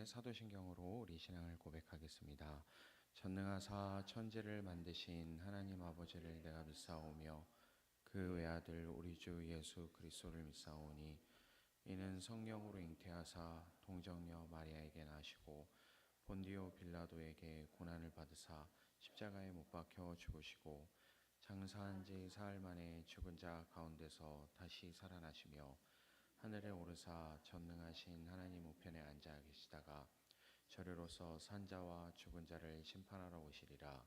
함께 사도신경으로 우리 신앙을 고백하겠습니다. 전능하사 천지를 만드신 하나님 아버지를 내가 믿사오며 그 외아들 우리 주 예수 그리스도를 믿사오니 이는 성령으로 잉태하사 동정녀 마리아에게 나시고 본디오 빌라도에게 고난을 받으사 십자가에 못 박혀 죽으시고 장사한 지 사흘 만에 죽은 자 가운데서 다시 살아나시며 하늘에 오르사 전능하신 하나님 우편에 앉아 계시다가 저리로서 산자와 죽은 자를 심판하러 오시리라.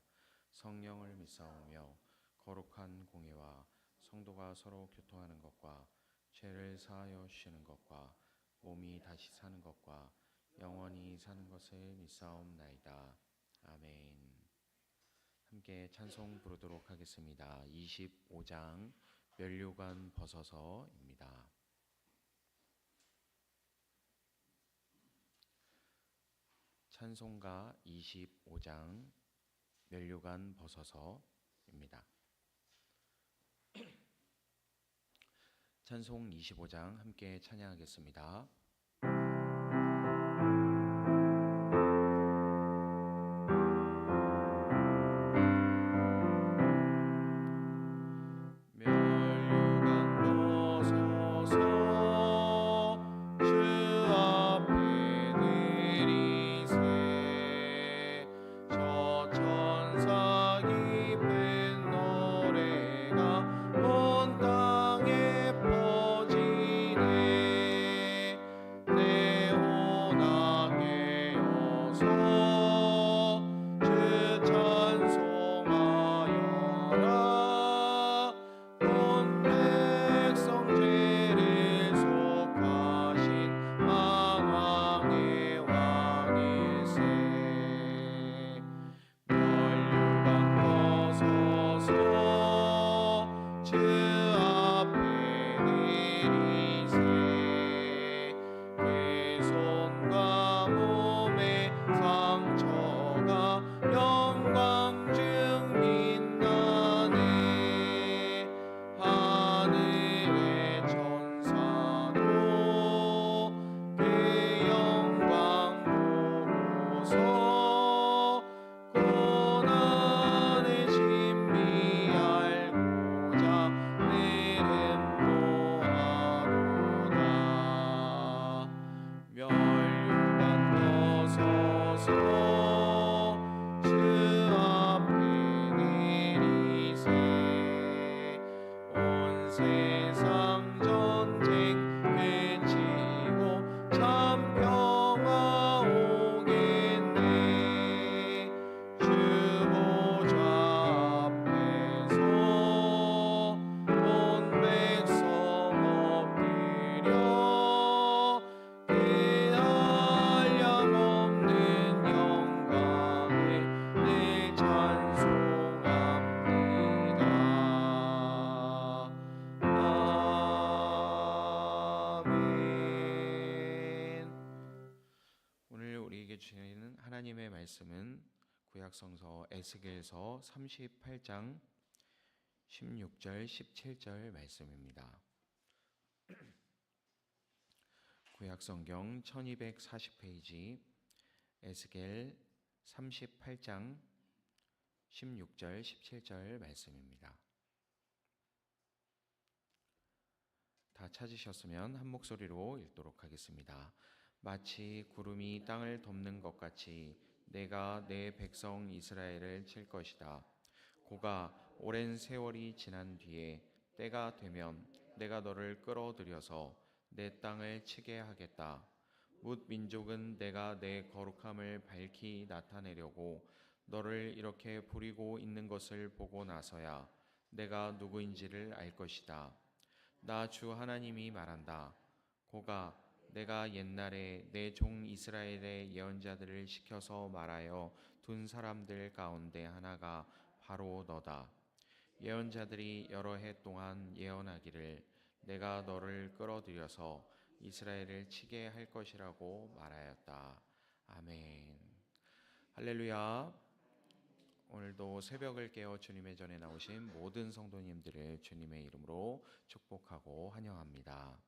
성령을 믿사오며 거룩한 공예와 성도가 서로 교통하는 것과 죄를 사하여 주시는 것과 몸이 다시 사는 것과 영원히 사는 것을 믿사옵나이다. 아멘. 함께 찬송 부르도록 하겠습니다. 25장 면류관 벗어서입니다. 찬송가 25장 면류관 벗어서입니다. 찬송 25장 함께 찬양하겠습니다. 주시는 하나님의 말씀은 구약성서 에스겔서 38장 16절 17절 말씀입니다. 구약성경 1240페이지 에스겔 38장 16절 17절 말씀입니다. 다 찾으셨으면 한 목소리로 읽도록 하겠습니다. 마치 구름이 땅을 덮는 것 같이 내가 내 백성 이스라엘을 칠 것이다. 고가 오랜 세월이 지난 뒤에 때가 되면 내가 너를 끌어들여서 내 땅을 치게 하겠다. 뭇 민족은 내가 내 거룩함을 밝히 나타내려고 너를 이렇게 부리고 있는 것을 보고 나서야 내가 누구인지를 알 것이다. 나 주 하나님이 말한다. 고가 내가 옛날에 내 종 이스라엘의 예언자들을 시켜서 말하여 둔 사람들 가운데 하나가 바로 너다. 예언자들이 여러 해 동안 예언하기를 내가 너를 끌어들여서 이스라엘을 치게 할 것이라고 말하였다. 아멘. 할렐루야. 오늘도 새벽을 깨어 주님의 전에 나오신 모든 성도님들을 주님의 이름으로 축복하고 환영합니다.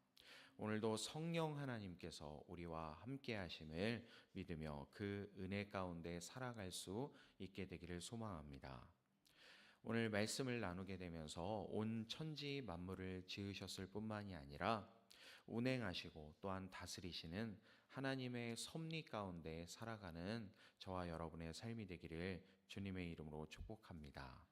오늘도 성령 하나님께서 우리와 함께 하심을 믿으며 그 은혜 가운데 살아갈 수 있게 되기를 소망합니다. 오늘 말씀을 나누게 되면서 온 천지 만물을 지으셨을 뿐만이 아니라 운행하시고 또한 다스리시는 하나님의 섭리 가운데 살아가는 저와 여러분의 삶이 되기를 주님의 이름으로 축복합니다.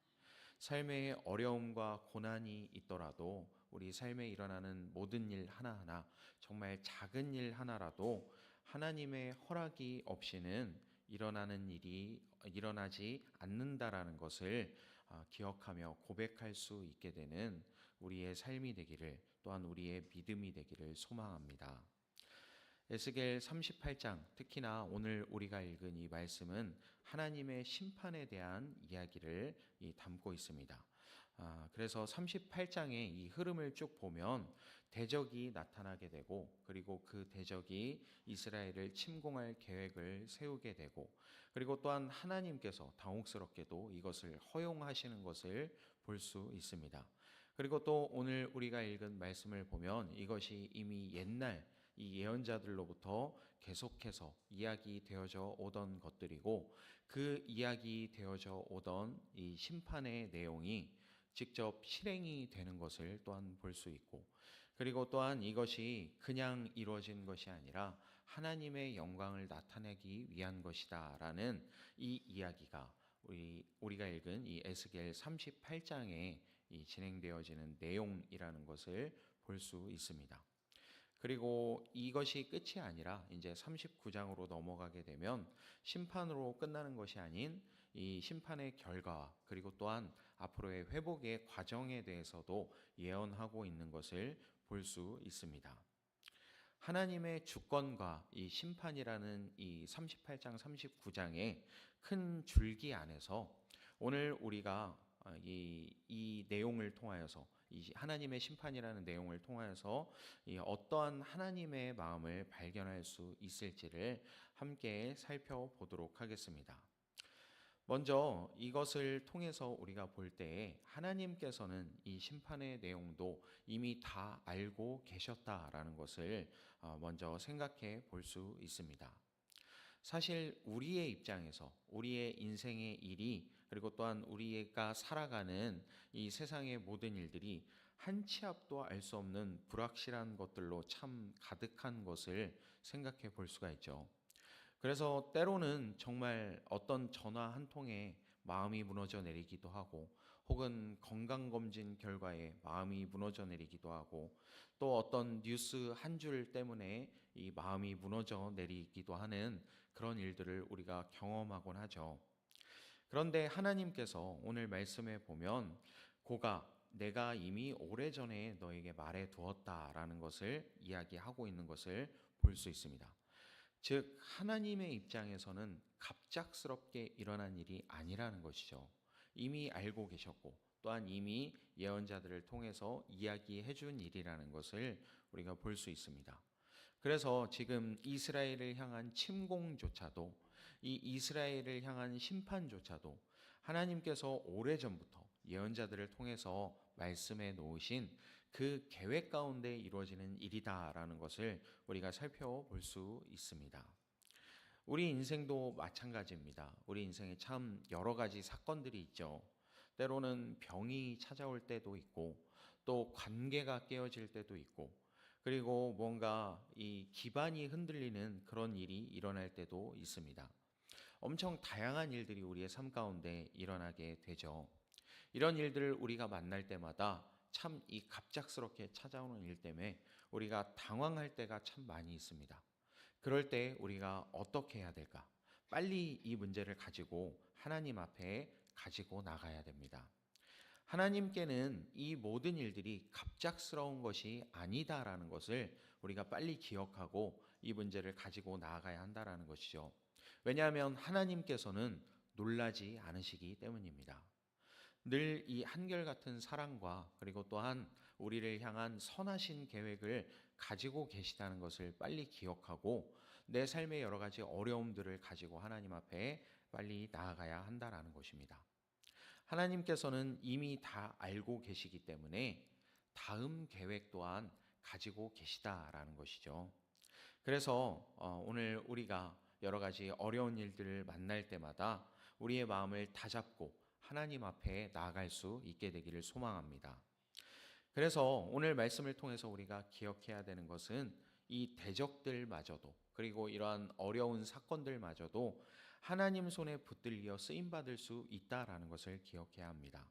삶의 어려움과 고난이 있더라도 우리 삶에 일어나는 모든 일 하나하나, 정말 작은 일 하나라도 하나님의 허락이 없이는 일어나는 일이 일어나지 않는다라는 것을 기억하며 고백할 수 있게 되는 우리의 삶이 되기를, 또한 우리의 믿음이 되기를 소망합니다. 에스겔 38장, 특히나 오늘 우리가 읽은 이 말씀은 하나님의 심판에 대한 이야기를 담고 있습니다. 그래서 38장의 이 흐름을 쭉 보면 대적이 나타나게 되고, 그리고 그 대적이 이스라엘을 침공할 계획을 세우게 되고, 그리고 또한 하나님께서 당혹스럽게도 이것을 허용하시는 것을 볼 수 있습니다. 그리고 또 오늘 우리가 읽은 말씀을 보면 이것이 이미 옛날 이 예언자들로부터 계속해서 이야기되어져 오던 것들이고, 그 이야기되어져 오던 이 심판의 내용이 직접 실행이 되는 것을 또한 볼 수 있고, 그리고 또한 이것이 그냥 이루어진 것이 아니라 하나님의 영광을 나타내기 위한 것이다라는 이 이야기가 우리가 읽은 이 에스겔 38장에 이 진행되어지는 내용이라는 것을 볼 수 있습니다. 그리고 이것이 끝이 아니라 이제 39장으로 넘어가게 되면 심판으로 끝나는 것이 아닌 이 심판의 결과, 그리고 또한 앞으로의 회복의 과정에 대해서도 예언하고 있는 것을 볼 수 있습니다. 하나님의 주권과 이 심판이라는 이 38장, 39장의 큰 줄기 안에서 오늘 우리가 이 내용을 통하여서, 이 하나님의 심판이라는 내용을 통하여서 어떠한 하나님의 마음을 발견할 수 있을지를 함께 살펴보도록 하겠습니다. 먼저 이것을 통해서 우리가 볼 때에 하나님께서는 이 심판의 내용도 이미 다 알고 계셨다라는 것을 먼저 생각해 볼 수 있습니다. 사실 우리의 입장에서 우리의 인생의 일이, 그리고 또한 우리가 살아가는 이 세상의 모든 일들이 한 치 앞도 알 수 없는 불확실한 것들로 참 가득한 것을 생각해 볼 수가 있죠. 그래서 때로는 정말 어떤 전화 한 통에 마음이 무너져 내리기도 하고, 혹은 건강검진 결과에 마음이 무너져 내리기도 하고, 또 어떤 뉴스 한 줄 때문에 이 마음이 무너져 내리기도 하는 그런 일들을 우리가 경험하곤 하죠. 그런데 하나님께서 오늘 말씀에 보면 고가 내가 이미 오래전에 너에게 말해 두었다라는 것을 이야기하고 있는 것을 볼 수 있습니다. 즉 하나님의 입장에서는 갑작스럽게 일어난 일이 아니라는 것이죠. 이미 알고 계셨고, 또한 이미 예언자들을 통해서 이야기해 준 일이라는 것을 우리가 볼 수 있습니다. 그래서 지금 이스라엘을 향한 침공조차도, 이 이스라엘을 향한 심판조차도 하나님께서 오래전부터 예언자들을 통해서 말씀해 놓으신 그 계획 가운데 이루어지는 일이다라는 것을 우리가 살펴볼 수 있습니다. 우리 인생도 마찬가지입니다. 우리 인생에 참 여러 가지 사건들이 있죠. 때로는 병이 찾아올 때도 있고, 또 관계가 깨어질 때도 있고, 그리고 뭔가 이 기반이 흔들리는 그런 일이 일어날 때도 있습니다. 엄청 다양한 일들이 우리의 삶 가운데 일어나게 되죠. 이런 일들을 우리가 만날 때마다 참 이 갑작스럽게 찾아오는 일 때문에 우리가 당황할 때가 참 많이 있습니다. 그럴 때 우리가 어떻게 해야 될까? 빨리 이 문제를 가지고 하나님 앞에 가지고 나가야 됩니다. 하나님께는 이 모든 일들이 갑작스러운 것이 아니다라는 것을 우리가 빨리 기억하고 이 문제를 가지고 나아가야 한다라는 것이죠. 왜냐하면 하나님께서는 놀라지 않으시기 때문입니다. 늘 이 한결같은 사랑과, 그리고 또한 우리를 향한 선하신 계획을 가지고 계시다는 것을 빨리 기억하고 내 삶의 여러 가지 어려움들을 가지고 하나님 앞에 빨리 나아가야 한다라는 것입니다. 하나님께서는 이미 다 알고 계시기 때문에 다음 계획 또한 가지고 계시다라는 것이죠. 그래서 오늘 우리가 여러 가지 어려운 일들을 만날 때마다 우리의 마음을 다잡고 하나님 앞에 나아갈 수 있게 되기를 소망합니다. 그래서 오늘 말씀을 통해서 우리가 기억해야 되는 것은 이 대적들마저도, 그리고 이러한 어려운 사건들마저도 하나님 손에 붙들려 쓰임 받을 수 있다라는 것을 기억해야 합니다.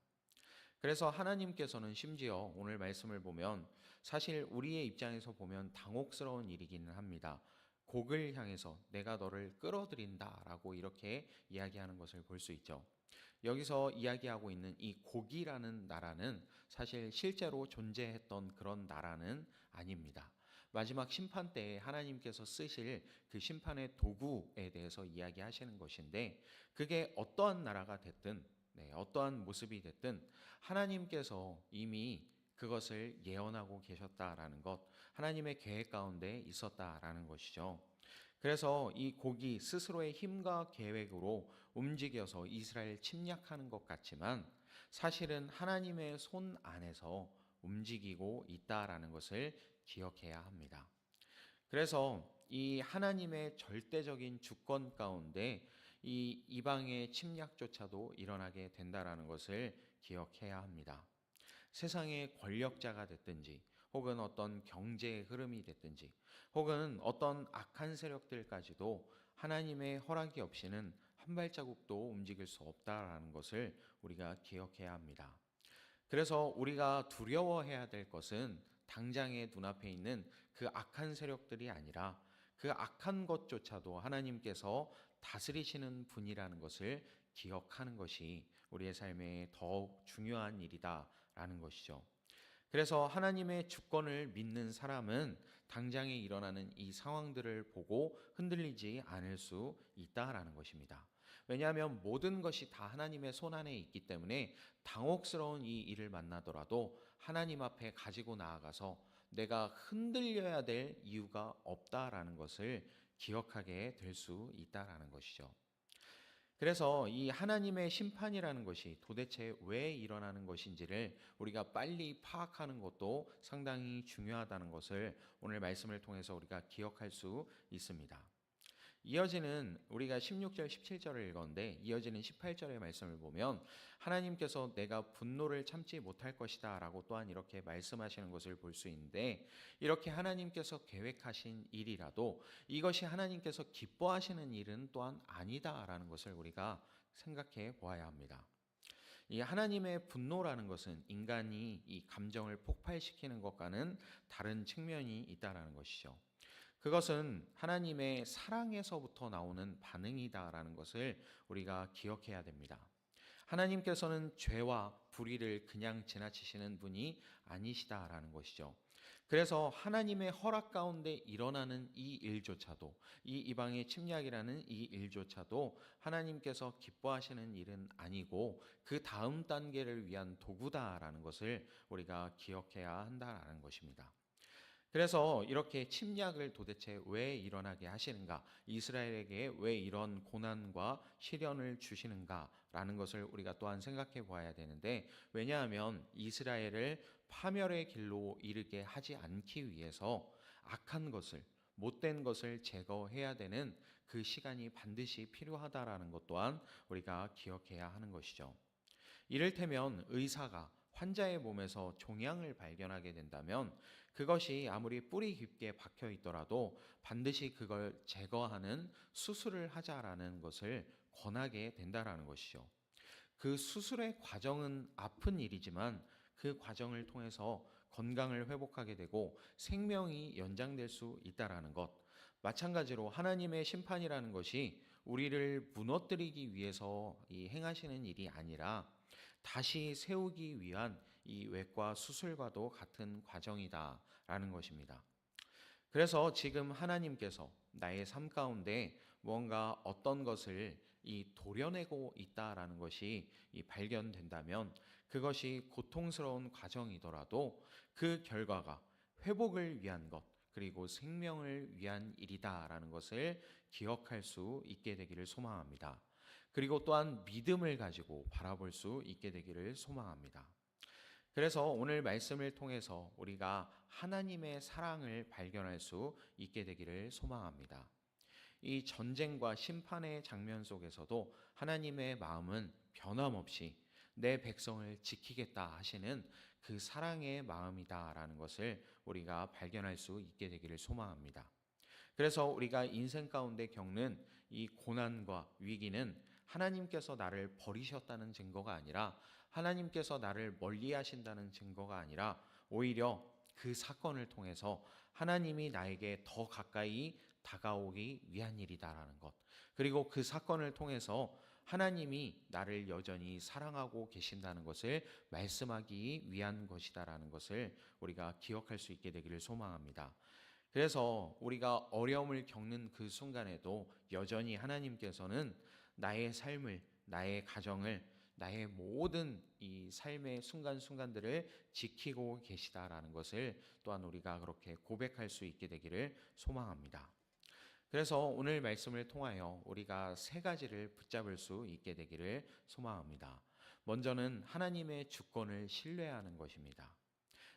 그래서 하나님께서는 심지어 오늘 말씀을 보면 사실 우리의 입장에서 보면 당혹스러운 일이기는 합니다. 곡을 향해서 내가 너를 끌어들인다라고 이렇게 이야기하는 것을 볼 수 있죠. 여기서 이야기하고 있는 이 곡이라는 나라는 사실 실제로 존재했던 그런 나라는 아닙니다. 마지막 심판 때에 하나님께서 쓰실 그 심판의 도구에 대해서 이야기하시는 것인데, 그게 어떠한 나라가 됐든, 어떠한 모습이 됐든 하나님께서 이미 그것을 예언하고 계셨다라는 것, 하나님의 계획 가운데 있었다라는 것이죠. 그래서 이 곡이 스스로의 힘과 계획으로 움직여서 이스라엘 침략하는 것 같지만 사실은 하나님의 손 안에서 움직이고 있다라는 것을 기억해야 합니다. 그래서 이 하나님의 절대적인 주권 가운데 이 이방의 침략조차도 일어나게 된다라는 것을 기억해야 합니다. 세상의 권력자가 됐든지, 혹은 어떤 경제의 흐름이 됐든지, 혹은 어떤 악한 세력들까지도 하나님의 허락이 없이는 한 발자국도 움직일 수 없다라는 것을 우리가 기억해야 합니다. 그래서 우리가 두려워해야 될 것은 당장의 눈앞에 있는 그 악한 세력들이 아니라 그 악한 것조차도 하나님께서 다스리시는 분이라는 것을 기억하는 것이 우리의 삶에 더욱 중요한 일이다라는 것이죠. 그래서 하나님의 주권을 믿는 사람은 당장에 일어나는 이 상황들을 보고 흔들리지 않을 수 있다라는 것입니다. 왜냐하면 모든 것이 다 하나님의 손 안에 있기 때문에 당혹스러운 이 일을 만나더라도 하나님 앞에 가지고 나아가서 내가 흔들려야 될 이유가 없다라는 것을 기억하게 될 수 있다라는 것이죠. 그래서 이 하나님의 심판이라는 것이 도대체 왜 일어나는 것인지를 우리가 빨리 파악하는 것도 상당히 중요하다는 것을 오늘 말씀을 통해서 우리가 기억할 수 있습니다. 이어지는 우리가 16절 17절을 읽었는데 이어지는 18절의 말씀을 보면 하나님께서 내가 분노를 참지 못할 것이다 라고 또한 이렇게 말씀하시는 것을 볼 수 있는데, 이렇게 하나님께서 계획하신 일이라도 이것이 하나님께서 기뻐하시는 일은 또한 아니다라는 것을 우리가 생각해 보아야 합니다. 이 하나님의 분노라는 것은 인간이 이 감정을 폭발시키는 것과는 다른 측면이 있다라는 것이죠. 그것은 하나님의 사랑에서부터 나오는 반응이다라는 것을 우리가 기억해야 됩니다. 하나님께서는 죄와 불의를 그냥 지나치시는 분이 아니시다라는 것이죠. 그래서 하나님의 허락 가운데 일어나는 이 일조차도, 이 이방의 침략이라는 이 일조차도 하나님께서 기뻐하시는 일은 아니고 그 다음 단계를 위한 도구다라는 것을 우리가 기억해야 한다라는 것입니다. 그래서 이렇게 침략을 도대체 왜 일어나게 하시는가, 이스라엘에게 왜 이런 고난과 시련을 주시는가라는 것을 우리가 또한 생각해 보아야 되는데, 왜냐하면 이스라엘을 파멸의 길로 이르게 하지 않기 위해서 악한 것을, 못된 것을 제거해야 되는 그 시간이 반드시 필요하다라는 것 또한 우리가 기억해야 하는 것이죠. 이를테면 의사가 환자의 몸에서 종양을 발견하게 된다면 그것이 아무리 뿌리 깊게 박혀 있더라도 반드시 그걸 제거하는 수술을 하자라는 것을 권하게 된다라는 것이죠. 그 수술의 과정은 아픈 일이지만 그 과정을 통해서 건강을 회복하게 되고 생명이 연장될 수 있다라는 것. 마찬가지로 하나님의 심판이라는 것이 우리를 무너뜨리기 위해서 행하시는 일이 아니라 다시 세우기 위한 이 외과 수술과도 같은 과정이다라는 것입니다. 그래서 지금 하나님께서 나의 삶 가운데 무언가 어떤 것을 도려내고 있다라는 것이 발견된다면 그것이 고통스러운 과정이더라도 그 결과가 회복을 위한 것, 그리고 생명을 위한 일이다라는 것을 기억할 수 있게 되기를 소망합니다. 그리고 또한 믿음을 가지고 바라볼 수 있게 되기를 소망합니다. 그래서 오늘 말씀을 통해서 우리가 하나님의 사랑을 발견할 수 있게 되기를 소망합니다. 이 전쟁과 심판의 장면 속에서도 하나님의 마음은 변함없이 내 백성을 지키겠다 하시는 그 사랑의 마음이다라는 것을 우리가 발견할 수 있게 되기를 소망합니다. 그래서 우리가 인생 가운데 겪는 이 고난과 위기는 하나님께서 나를 버리셨다는 증거가 아니라, 하나님께서 나를 멀리 하신다는 증거가 아니라, 오히려 그 사건을 통해서 하나님이 나에게 더 가까이 다가오기 위한 일이다라는 것, 그리고 그 사건을 통해서 하나님이 나를 여전히 사랑하고 계신다는 것을 말씀하기 위한 것이다라는 것을 우리가 기억할 수 있게 되기를 소망합니다. 그래서 우리가 어려움을 겪는 그 순간에도 여전히 하나님께서는 나의 삶을, 나의 가정을, 나의 모든 이 삶의 순간순간들을 지키고 계시다라는 것을 또한 우리가 그렇게 고백할 수 있게 되기를 소망합니다. 그래서 오늘 말씀을 통하여 우리가 세 가지를 붙잡을 수 있게 되기를 소망합니다. 먼저는 하나님의 주권을 신뢰하는 것입니다.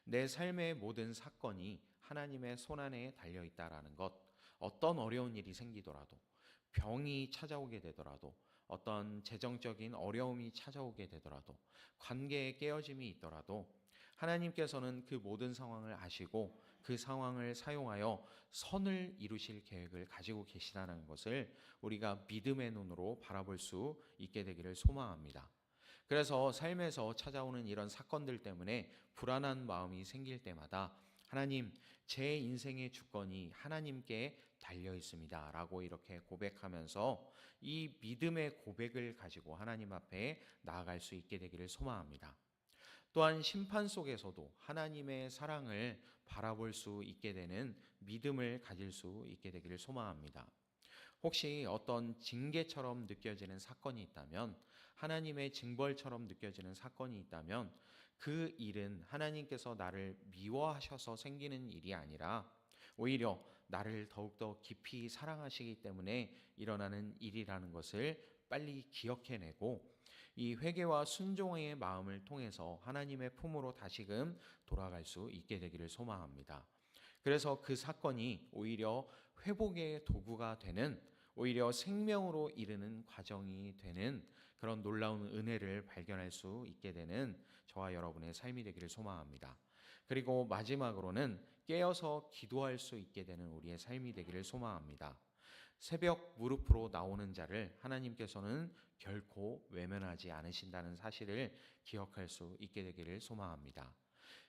내 삶의 모든 사건이 하나님의 손안에 달려 있다라는 것, 어떤 어려운 일이 생기더라도, 병이 찾아오게 되더라도, 어떤 재정적인 어려움이 찾아오게 되더라도, 관계의 깨어짐이 있더라도 하나님께서는 그 모든 상황을 아시고 그 상황을 사용하여 선을 이루실 계획을 가지고 계시다는 것을 우리가 믿음의 눈으로 바라볼 수 있게 되기를 소망합니다. 그래서 삶에서 찾아오는 이런 사건들 때문에 불안한 마음이 생길 때마다 하나님, 제 인생의 주권이 하나님께 달려 있습니다 라고 이렇게 고백하면서 이 믿음의 고백을 가지고 하나님 앞에 나아갈 수 있게 되기를 소망합니다. 또한 심판 속에서도 하나님의 사랑을 바라볼 수 있게 되는 믿음을 가질 수 있게 되기를 소망합니다. 혹시 어떤 징계처럼 느껴지는 사건이 있다면, 하나님의 징벌처럼 느껴지는 사건이 있다면, 그 일은 하나님께서 나를 미워하셔서 생기는 일이 아니라 오히려 나를 더욱더 깊이 사랑하시기 때문에 일어나는 일이라는 것을 빨리 기억해내고, 이 회개와 순종의 마음을 통해서 하나님의 품으로 다시금 돌아갈 수 있게 되기를 소망합니다. 그래서 그 사건이 오히려 회복의 도구가 되는, 오히려 생명으로 이르는 과정이 되는 그런 놀라운 은혜를 발견할 수 있게 되는 저와 여러분의 삶이 되기를 소망합니다. 그리고 마지막으로는 깨어서 기도할 수 있게 되는 우리의 삶이 되기를 소망합니다. 새벽 무릎으로 나오는 자를 하나님께서는 결코 외면하지 않으신다는 사실을 기억할 수 있게 되기를 소망합니다.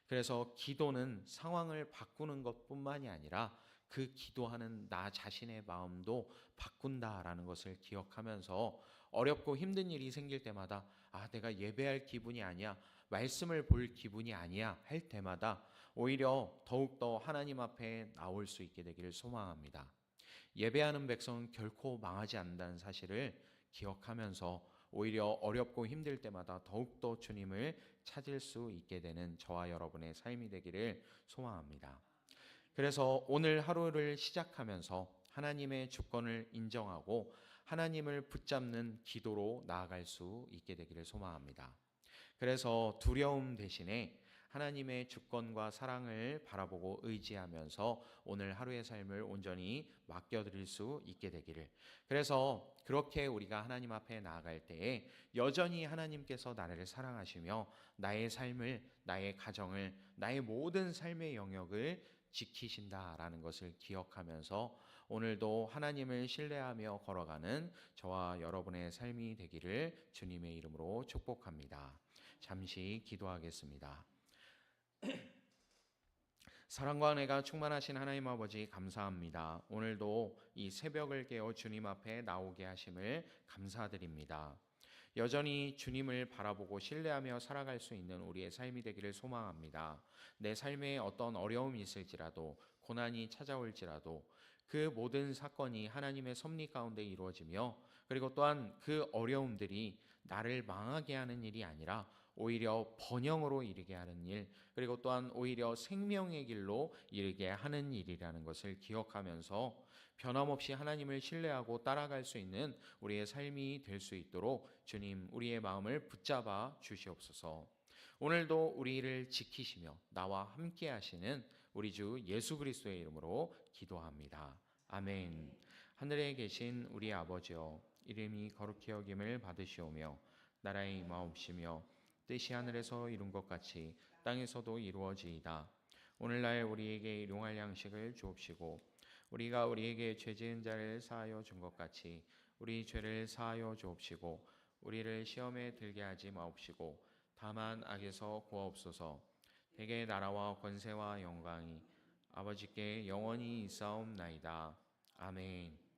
그래서 기도는 상황을 바꾸는 것뿐만이 아니라 그 기도하는 나 자신의 마음도 바꾼다라는 것을 기억하면서 어렵고 힘든 일이 생길 때마다 내가 예배할 기분이 아니야, 말씀을 볼 기분이 아니야 할 때마다 오히려 더욱더 하나님 앞에 나올 수 있게 되기를 소망합니다. 예배하는 백성은 결코 망하지 않는다는 사실을 기억하면서 오히려 어렵고 힘들 때마다 더욱더 주님을 찾을 수 있게 되는 저와 여러분의 삶이 되기를 소망합니다. 그래서 오늘 하루를 시작하면서 하나님의 주권을 인정하고 하나님을 붙잡는 기도로 나아갈 수 있게 되기를 소망합니다. 그래서 두려움 대신에 하나님의 주권과 사랑을 바라보고 의지하면서 오늘 하루의 삶을 온전히 맡겨드릴 수 있게 되기를, 그래서 그렇게 우리가 하나님 앞에 나아갈 때에 여전히 하나님께서 나를 사랑하시며 나의 삶을, 나의 가정을, 나의 모든 삶의 영역을 지키신다라는 것을 기억하면서 오늘도 하나님을 신뢰하며 걸어가는 저와 여러분의 삶이 되기를 주님의 이름으로 축복합니다. 잠시 기도하겠습니다. 사랑과 은혜가 충만하신 하나님 아버지, 감사합니다. 오늘도 이 새벽을 깨어 주님 앞에 나오게 하심을 감사드립니다. 여전히 주님을 바라보고 신뢰하며 살아갈 수 있는 우리의 삶이 되기를 소망합니다. 내 삶에 어떤 어려움이 있을지라도, 고난이 찾아올지라도 그 모든 사건이 하나님의 섭리 가운데 이루어지며, 그리고 또한 그 어려움들이 나를 망하게 하는 일이 아니라 오히려 번영으로 이르게 하는 일, 그리고 또한 오히려 생명의 길로 이르게 하는 일이라는 것을 기억하면서 변함없이 하나님을 신뢰하고 따라갈 수 있는 우리의 삶이 될 수 있도록 주님, 우리의 마음을 붙잡아 주시옵소서. 오늘도 우리를 지키시며 나와 함께 하시는 우리 주 예수 그리스도의 이름으로 기도합니다. 아멘. 하늘에 계신 우리 아버지여, 이름이 거룩히 여김을 받으시오며 나라의 임하옵시며 뜻이 하늘에서 이룬 것 같이 땅에서도 이루어지이다. 오늘날 우리에게 일용할 양식을 주옵시고 우리가 우리에게 죄 지은 자를 사하여 준 것 같이 우리 죄를 사하여 주옵시고 우리를 시험에 들게 하지 마옵시고 다만 악에서 구하옵소서. 대개 나라와 권세와 영광이 아버지께 영원히 있사옵나이다. 아멘.